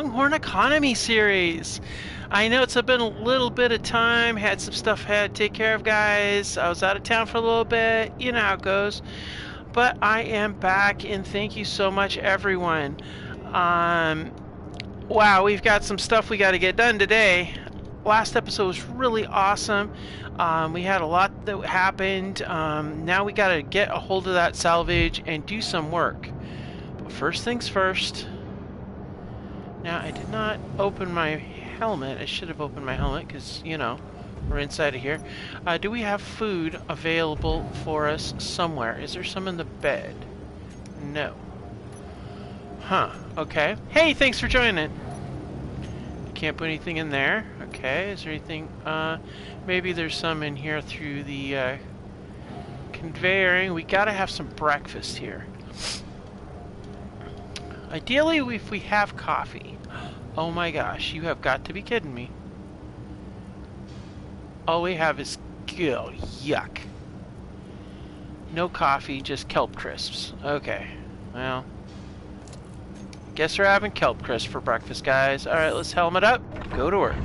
Longhorn Economy series. I know it's been a little bit of time, had some stuff I had to take care of, guys. I was out of town for a little bit, you know how it goes. But I am back, and thank you so much, everyone. Um, wow, we've got some stuff we got to get done today. Last episode was really awesome. We had a lot that happened. Now we got to get a hold of that salvage and do some work. But first things first. Now, I did not open my helmet. I should have opened my helmet because, you know, we're inside of here. Do we have food available for us somewhere? Is there some in the bed? No. Huh. Okay. Hey, thanks for joining. Can't put anything in there. Okay. Is there anything? Maybe there's some in here through the conveying. We gotta have some breakfast here. Ideally, if we have coffee. Oh my gosh, you have got to be kidding me. All we have is yuck. No coffee, just kelp crisps. Okay, well, guess we're having kelp crisps for breakfast, guys. All right, let's helmet up, go to work.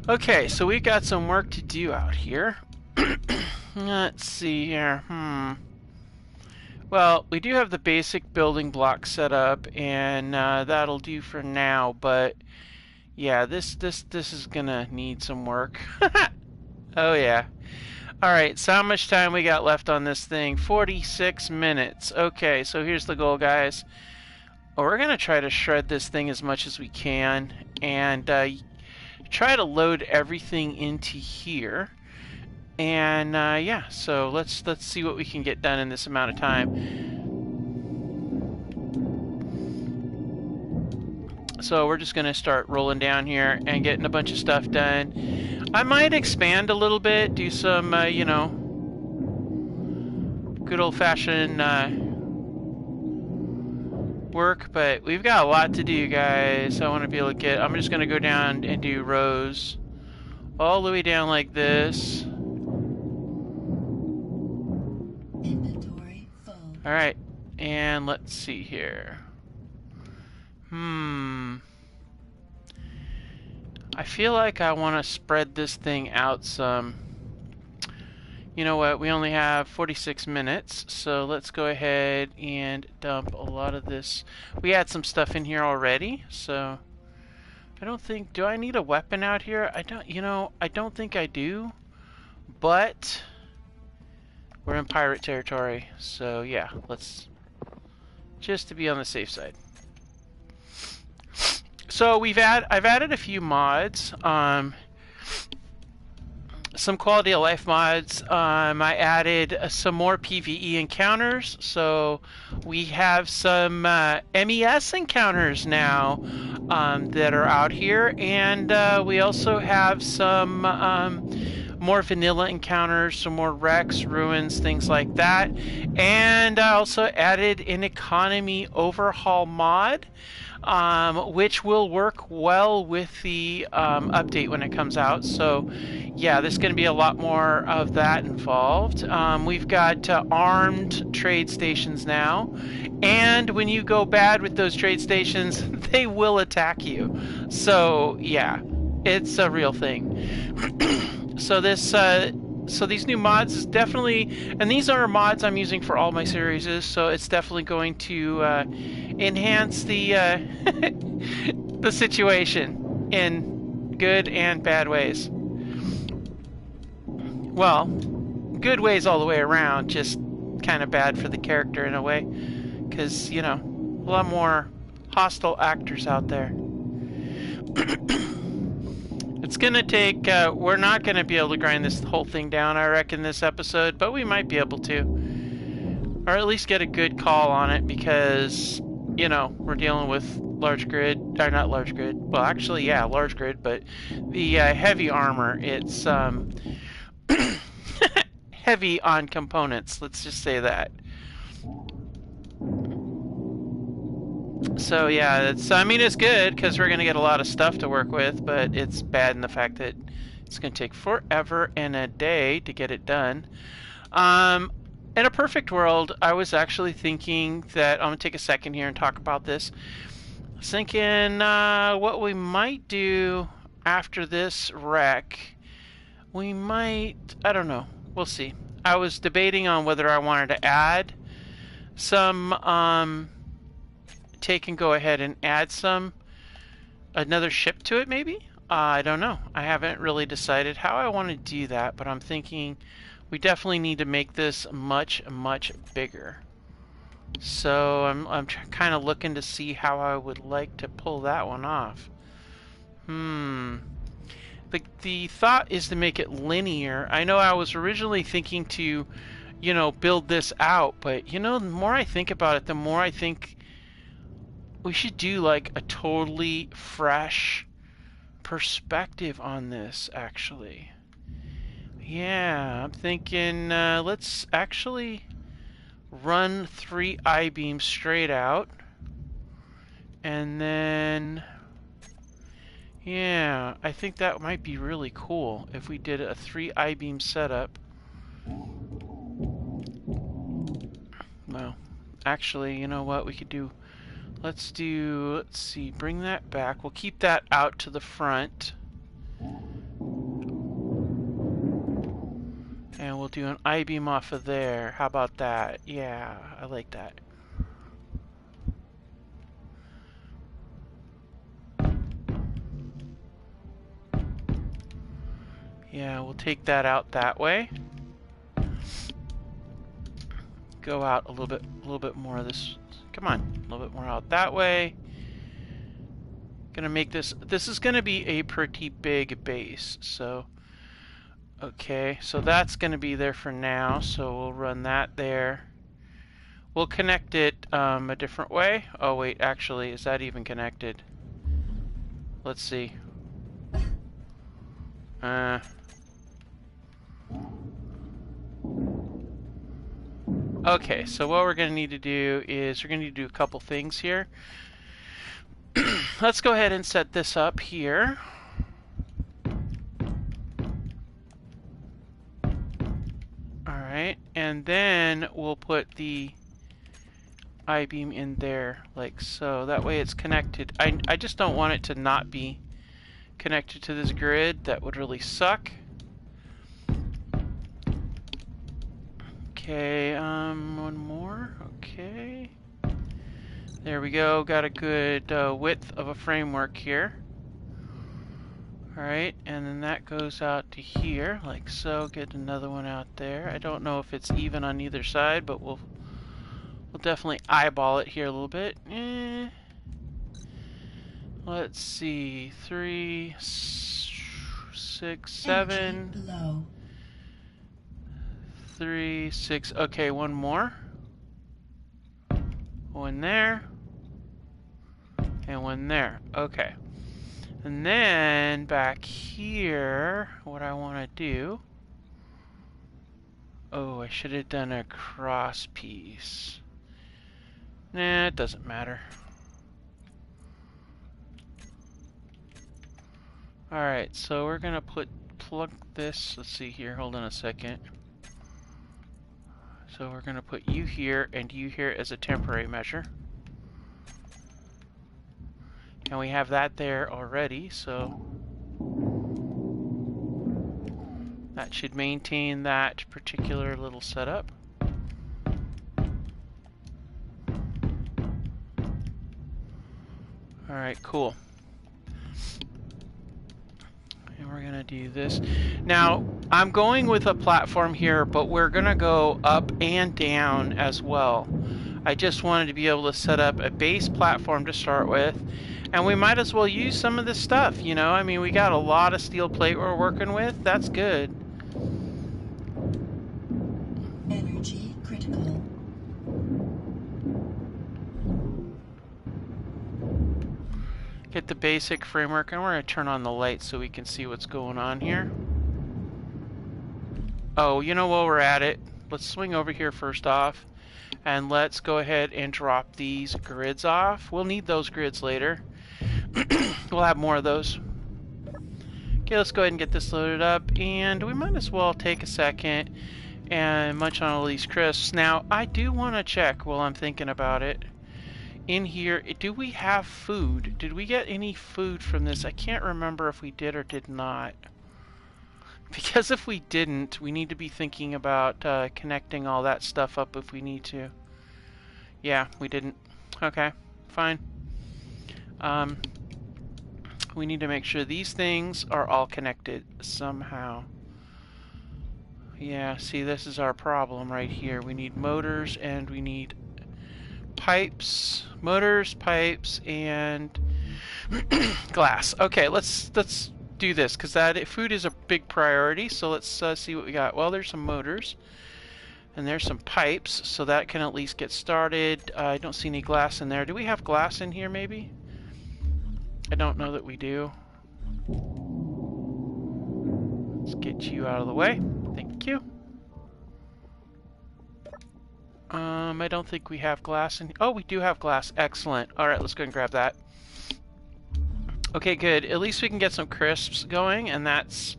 Okay, so we've got some work to do out here. Let's see here. Well, we do have the basic building blocks set up, and that'll do for now. But yeah, this is gonna need some work. Oh yeah. All right. So how much time we got left on this thing? 46 minutes. Okay. So here's the goal, guys. Well, we're gonna try to shred this thing as much as we can, and try to load everything into here. And yeah, so let's see what we can get done in this amount of time. So we're just gonna start rolling down here and getting a bunch of stuff done. I might expand a little bit, do some you know, good old-fashioned work, but we've got a lot to do, guys. I want to be able to get. I'm just gonna go down and do rows all the way down like this. Alright, and let's see here. I feel like I want to spread this thing out some. You know what, we only have 46 minutes, so let's go ahead and dump a lot of this. We had some stuff in here already, so I don't think, do I need a weapon out here? I don't think I do, but we're in pirate territory, so yeah, let's just to be on the safe side. So I've added a few mods, some quality of life mods. I added some more PvE encounters, so we have some MES encounters now that are out here, and we also have some more vanilla encounters, some more wrecks, ruins, things like that. And I also added an economy overhaul mod, which will work well with the update when it comes out. So yeah, there's going to be a lot more of that involved. We've got armed trade stations now, and when you go bad with those trade stations, they will attack you. So yeah, it's a real thing. So these new mods is definitely, and these are mods I'm using for all my series, so it's definitely going to enhance the the situation in good and bad ways. Well, good ways all the way around, just kind of bad for the character in a way, because, you know, a lot more hostile actors out there. It's gonna take, we're not gonna be able to grind this whole thing down, I reckon, this episode, but we might be able to. Or at least get a good call on it, because, you know, we're dealing with large grid, or not large grid, well actually, yeah, large grid, but the heavy armor, it's heavy on components, let's just say that. So yeah, I mean, it's good because we're going to get a lot of stuff to work with, but it's bad in the fact that it's going to take forever and a day to get it done. In a perfect world, I was actually thinking that I'm gonna take a second here and talk about this. I was thinking what we might do after this wreck. We might, I don't know. We'll see. I was debating on whether I wanted to add some, take and go ahead and add another ship to it maybe? I don't know. I haven't really decided how I want to do that, but I'm thinking we definitely need to make this much, much bigger. So I'm kind of looking to see how I would like to pull that one off. The thought is to make it linear. I know I was originally thinking to, build this out, but the more I think about it, the more I think we should do like a totally fresh perspective on this, actually. Yeah, I'm thinking let's actually run 3 I-beams straight out. And then, yeah, I think that might be really cool if we did a 3 I-beam setup. Well, actually, you know what we could do? Let's see, bring that back. We'll keep that out to the front. And we'll do an I-beam off of there. How about that? Yeah, I like that. Yeah, we'll take that out that way. Go out a little bit more of this. Come on, a little bit more out that way. Gonna make this is gonna be a pretty big base, so okay, so that's gonna be there for now, so we'll run that there. We'll connect it a different way. Oh wait, actually, is that even connected? Let's see. Okay, so what we're going to need to do is we're going to need to do a couple things here. Let's go ahead and set this up here. Alright, and then we'll put the I-beam in there like so. That way it's connected. I just don't want it to not be connected to this grid. That would really suck. Okay, one more. Okay. There we go. Got a good width of a framework here. Alright, and then that goes out to here, like so. Get another one out there. I don't know if it's even on either side, but we'll definitely eyeball it here a little bit. Let's see. 3, 6, 7. 3, 6. Okay, one more. One there. And one there. Okay. And then back here, what I want to do. Oh, I should have done a cross piece. Nah, it doesn't matter. Alright, so we're going to plug this. Let's see here. Hold on a second. So we're going to put you here and you here as a temporary measure. And we have that there already, so that should maintain that particular little setup. Alright, cool. And we're gonna do this. Now, I'm going with a platform here, but we're gonna go up and down as well. I just wanted to be able to set up a base platform to start with, and we might as well use some of this stuff, you know? I mean, we got a lot of steel plate we're working with. That's good. Energy critical. Get the basic framework, and we're going to turn on the lights so we can see what's going on here. Oh, you know, while we're at it, let's swing over here first off, and let's go ahead and drop these grids off. We'll need those grids later. We'll have more of those. Okay, let's go ahead and get this loaded up, and we might as well take a second and munch on all these crisps. Now, I do want to check while I'm thinking about it. In here, do we have food? Did we get any food from this? I can't remember if we did or did not. Because if we didn't, we need to be thinking about connecting all that stuff up if we need to. Yeah, we didn't. Okay, fine. We need to make sure these things are all connected somehow. Yeah, see, this is our problem right here. We need motors and we need pipes. Motors, pipes, and glass. Okay, let's do this because that food is a big priority. So let's see what we got. Well, there's some motors and there's some pipes, so that can at least get started. I don't see any glass in there. Do we have glass in here maybe? I don't know that we do. Let's get you out of the way. Thank you. I don't think we have glass in... Oh, we do have glass. Excellent. All right, let's go and grab that. Okay, good. At least we can get some crisps going, and that's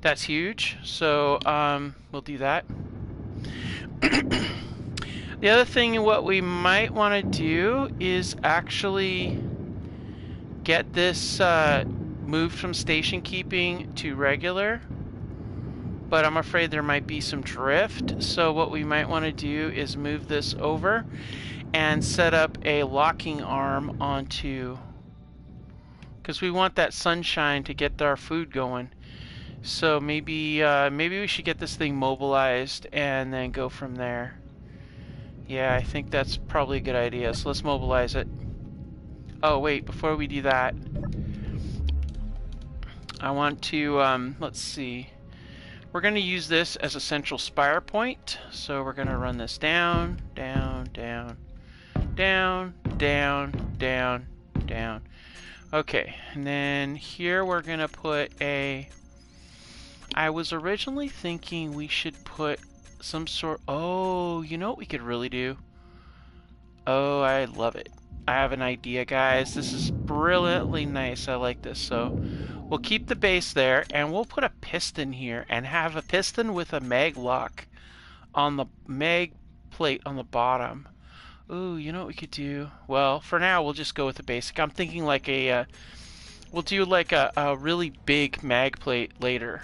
huge. So, we'll do that. The other thing, what we might want to do is actually get this moved from station keeping to regular. But I'm afraid there might be some drift. So what we might want to do is move this over and set up a locking arm onto, because we want that sunshine to get our food going. So maybe we should get this thing mobilized and then go from there. Yeah, I think that's probably a good idea. So let's mobilize it. Oh wait, before we do that, I want to let's see. We're going to use this as a central spire point. So we're going to run this down, down, down, down, down, down, down. Okay, and then here we're going to put a... I was originally thinking we should put some sort... Oh, you know what we could really do? Oh, I love it. I have an idea, guys. This is brilliantly nice. I like this. So we'll keep the base there, and we'll put a piston here and have a piston with a mag lock on the mag plate on the bottom. Ooh, you know what we could do? Well, for now, we'll just go with the basic. I'm thinking like a... we'll do like a really big mag plate later,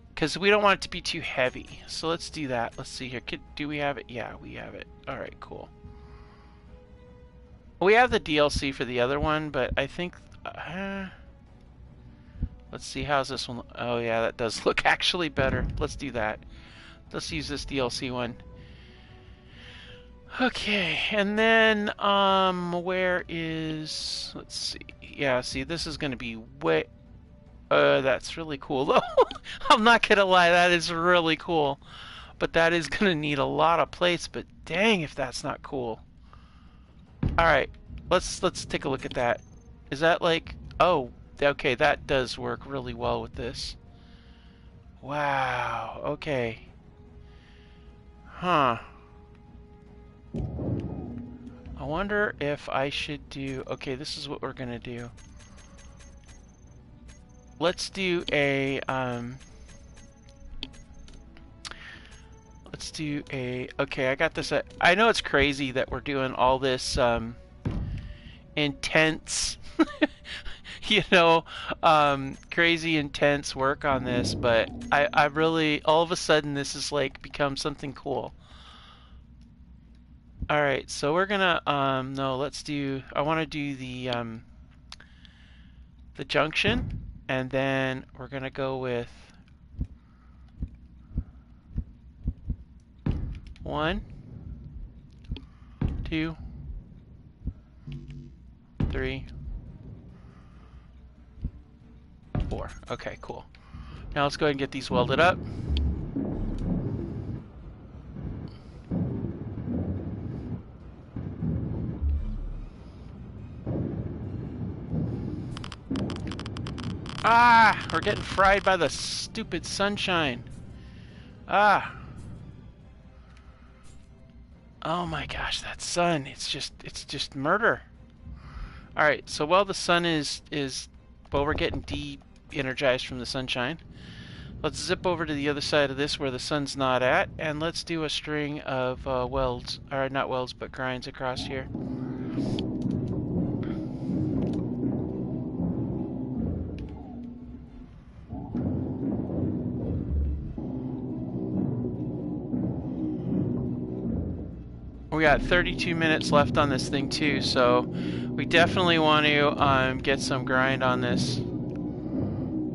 because we don't want it to be too heavy. So let's do that. Let's see here. Do we have it? Yeah, we have it. Alright, cool. We have the DLC for the other one, but I think... let's see, how's this one? Oh yeah, that does look actually better. Let's do that. Let's use this DLC one. Okay, and then, where is... Let's see. Yeah, see, this is going to be way... that's really cool, though. I'm not gonna lie, that is really cool. But that is gonna need a lot of plates, but dang if that's not cool. Alright, let's take a look at that. Is that like... Oh, okay, that does work really well with this. Wow, okay. Huh. I wonder if I should do... Okay, this is what we're gonna do. Let's do a, okay, I got this. I know it's crazy that we're doing all this, intense, you know, crazy intense work on this, but I really, all of a sudden, this has, like, become something cool. Alright, so we're gonna, no, let's do, I want to do the junction. And then we're going to go with 1, 2, 3, 4. Okay, cool. Now let's go ahead and get these welded up. Ah! We're getting fried by the stupid sunshine. Ah! Oh my gosh, that sun, it's just murder. Alright, so while the sun is well, we're getting de-energized from the sunshine. Let's zip over to the other side of this where the sun's not at, and let's do a string of welds, or not welds, but grinds across here. We got 32 minutes left on this thing too, so we definitely want to get some grind on this.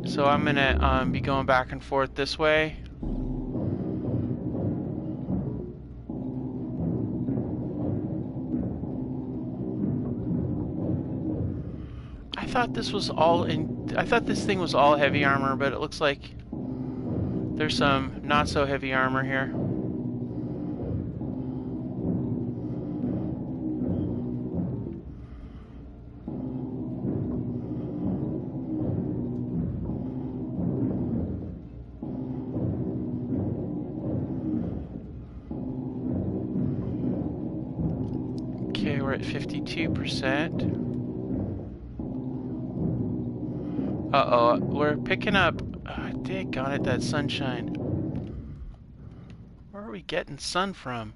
So I'm gonna be going back and forth this way. I thought this was all in. I thought this thing was all heavy armor, but it looks like there's some not so heavy armor here. Okay, we're at 52%. Uh-oh, we're picking up... Oh, daggone it, that sunshine. Where are we getting sun from?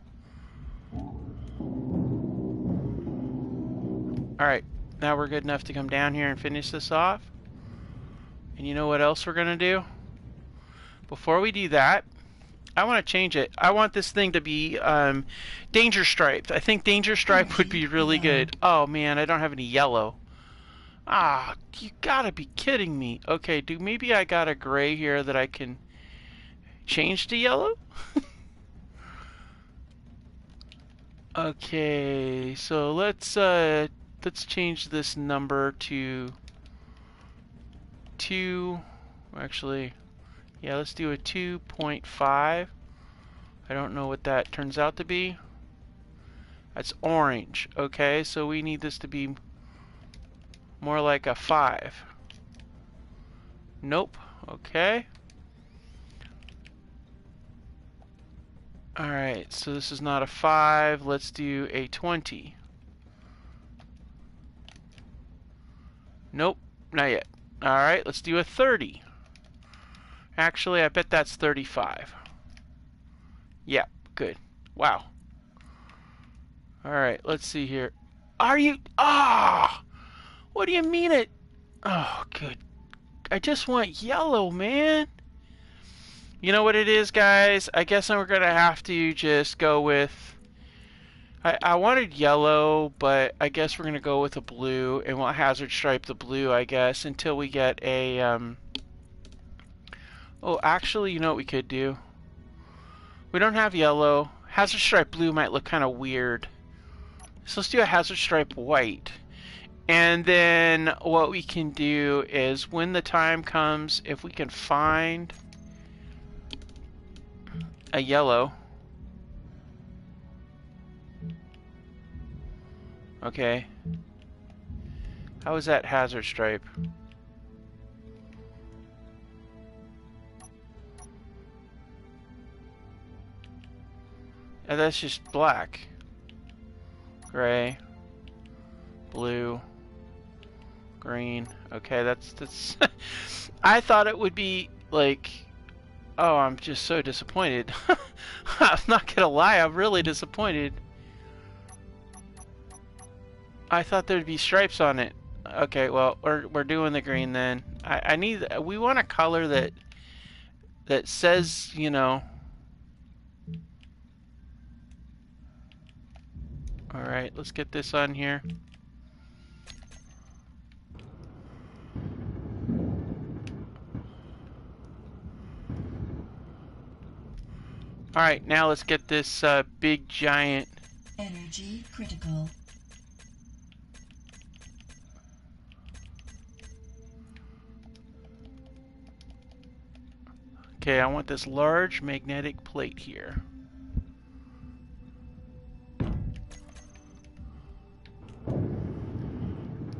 Alright, now we're good enough to come down here and finish this off. And you know what else we're going to do? Before we do that, I want to change it. I want this thing to be danger striped. I think danger stripe would be really good. Oh man, I don't have any yellow. Ah, you gotta be kidding me. Okay, maybe I got a gray here that I can change to yellow? Okay, so let's change this number to 2. Actually, yeah, let's do a 2.5. I don't know what that turns out to be. That's orange. Okay, so we need this to be more like a 5. Nope. Okay. Alright, so this is not a 5. Let's do a 20. Nope, not yet. Alright, let's do a 30. Actually, I bet that's 35. Yeah, good. Wow. Alright, let's see here. Are you... Ah! What do you mean it... Oh, good. I just want yellow, man. You know what it is, guys? I guess we're going to have to just go with... I wanted yellow, but I guess we're going to go with a blue, and we'll hazard stripe the blue, I guess, until we get a... Oh, actually, you know what we could do? We don't have yellow. Hazard stripe blue might look kind of weird. So let's do a hazard stripe white. And then what we can do is when the time comes, if we can find a yellow. Okay. How is that hazard stripe? That's just black. Gray. Blue. Green. Okay, that's I thought it would be like... Oh, I'm just so disappointed. I'm not gonna lie, I'm really disappointed. I thought there'd be stripes on it. Okay, well, we're doing the green then. We want a color that says, you know. All right, let's get this on here. All right, now let's get this big giant Energy critical. Okay, I want this large magnetic plate here.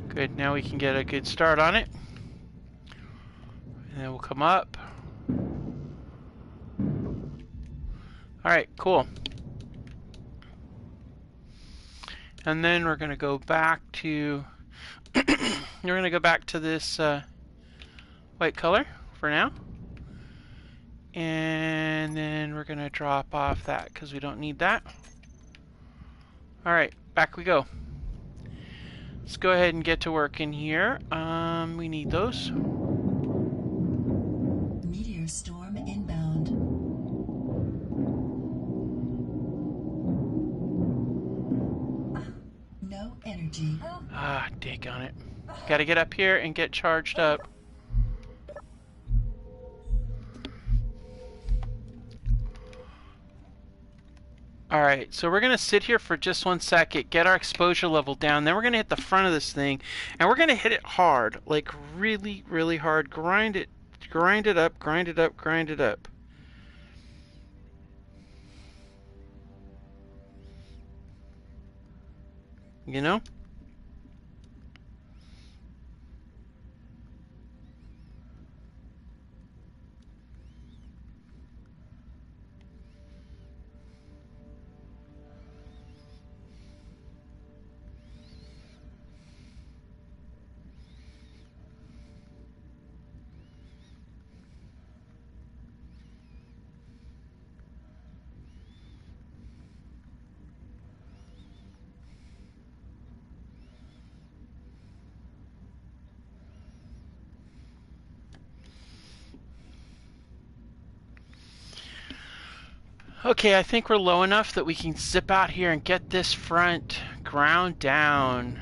Good, now we can get a good start on it. And then we'll come up. Alright, cool. And then we're going to go back to... we're going to go back to this white color for now. And then we're going to drop off that because we don't need that. All right, back we go. Let's go ahead and get to work in here. We need those. Meteor storm inbound. No energy. Ah, daggone it. Gotta get up here and get charged up. Alright, so we're going to sit here for just 1 second, get our exposure level down, then we're going to hit the front of this thing, and we're going to hit it hard, like really, really hard. Grind it up, grind it up, grind it up. You know? Okay, I think we're low enough that we can zip out here and get this front ground down.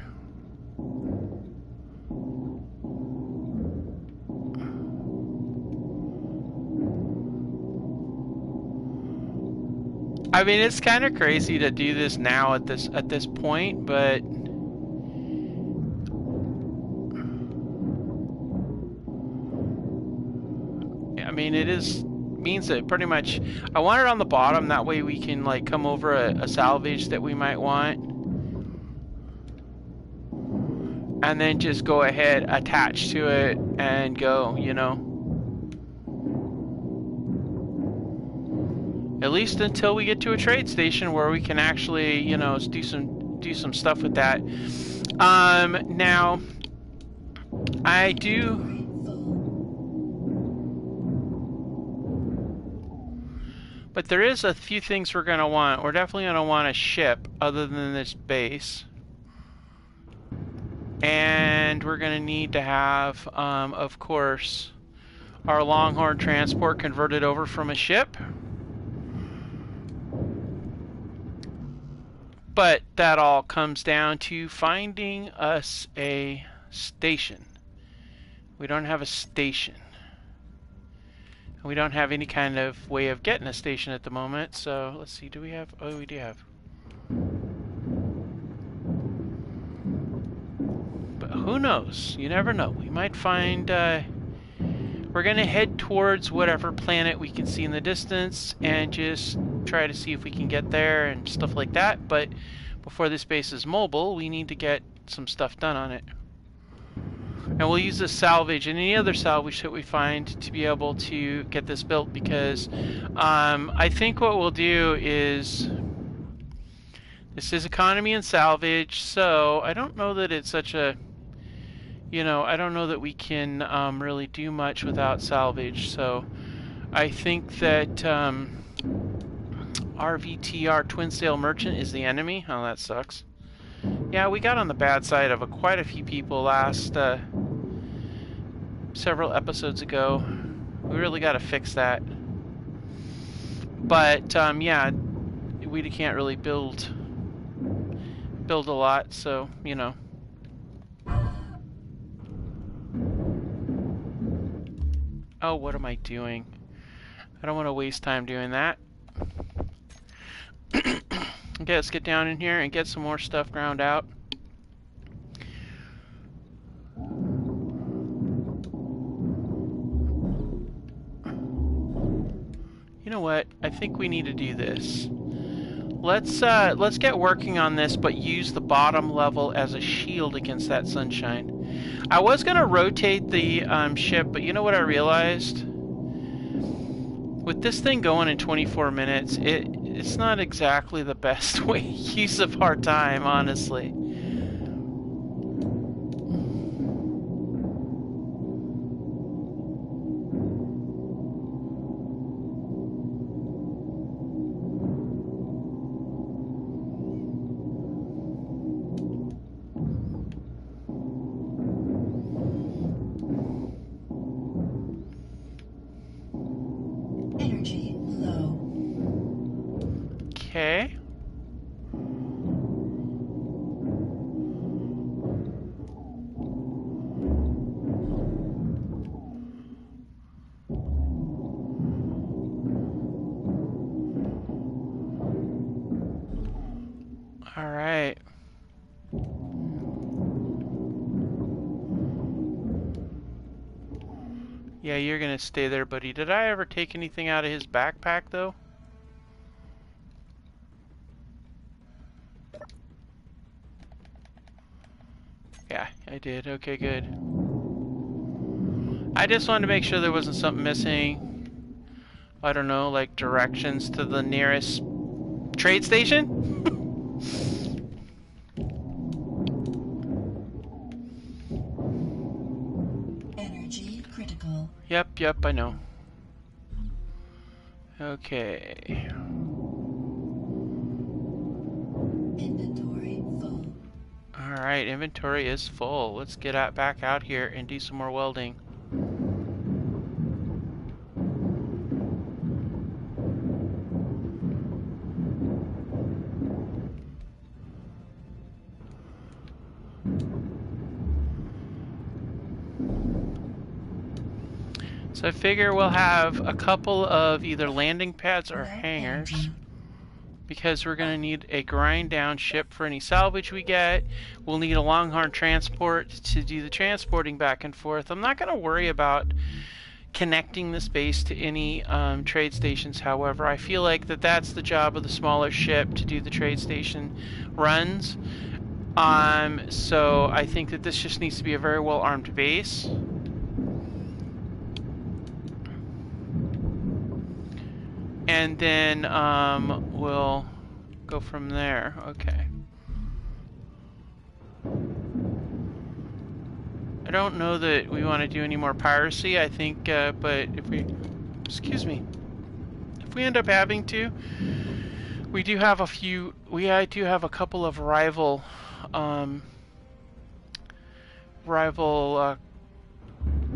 I mean, it's kind of crazy to do this now at this point, but I mean, means that pretty much I want it on the bottom, that way we can like come over a salvage that we might want, and then just go ahead, attach to it, and go, you know. At least until we get to a trade station where we can actually, you know, do some stuff with that. Now I do. But there is a few things we're going to want. We're definitely going to want a ship other than this base. And we're going to need to have, of course, our Longhorn transport converted over from a ship. But that all comes down to finding us a station. We don't have a station. We don't have any kind of way of getting a station at the moment, so let's see, do we have? Oh, we do have. But who knows? You never know. We might find, we're going to head towards whatever planet we can see in the distance and just try to see if we can get there and stuff like that. But before this base is mobile, we need to get some stuff done on it. And we'll use this salvage and any other salvage that we find to be able to get this built, because I think what we'll do is, this is economy and salvage, so I don't know that it's such a, you know, I don't know that we can really do much without salvage. So I think that RVTR Twin Sail Merchant is the enemy. Oh, that sucks. Yeah, we got on the bad side of quite a few people last several episodes ago. We really got to fix that. But yeah, we can't really build a lot, so you know. Oh, what am I doing? I don't want to waste time doing that. Okay, let's get down in here and get some more stuff ground out. You know what? I think we need to do this. Let's get working on this, but use the bottom level as a shield against that sunshine. I was gonna rotate the ship, but you know what I realized? With this thing going in 24 minutes, it's not exactly the best use of our time, honestly. All right. Yeah, you're gonna stay there, buddy. Did I ever take anything out of his backpack, though? Yeah, I did. Okay, good. I just wanted to make sure there wasn't something missing. I don't know, like directions to the nearest trade station? Energy critical. Yep, I know. Okay. Inventory full. Alright, inventory is full. Let's get back out here and do some more welding. So I figure we'll have a couple of either landing pads or Low hangars, energy. because we're going to need a grind down ship for any salvage we get. We'll need a Longhorn transport to do the transporting back and forth. I'm not going to worry about connecting this base to any trade stations. However, I feel like that's the job of the smaller ship, to do the trade station runs. So I think that this just needs to be a very well armed base. And then we'll go from there. Okay. I don't know that we want to do any more piracy. I think, but if we, excuse me, if we end up having to, we do have a few. I do have a couple of rival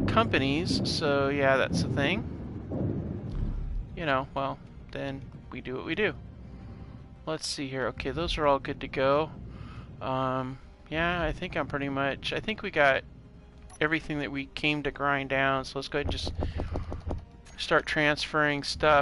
companies. So yeah, that's the thing. You know, well, then we do what we do. Let's see here. Okay, those are all good to go. Yeah, I think I think we got everything that we came to grind down. So let's go ahead and just start transferring stuff.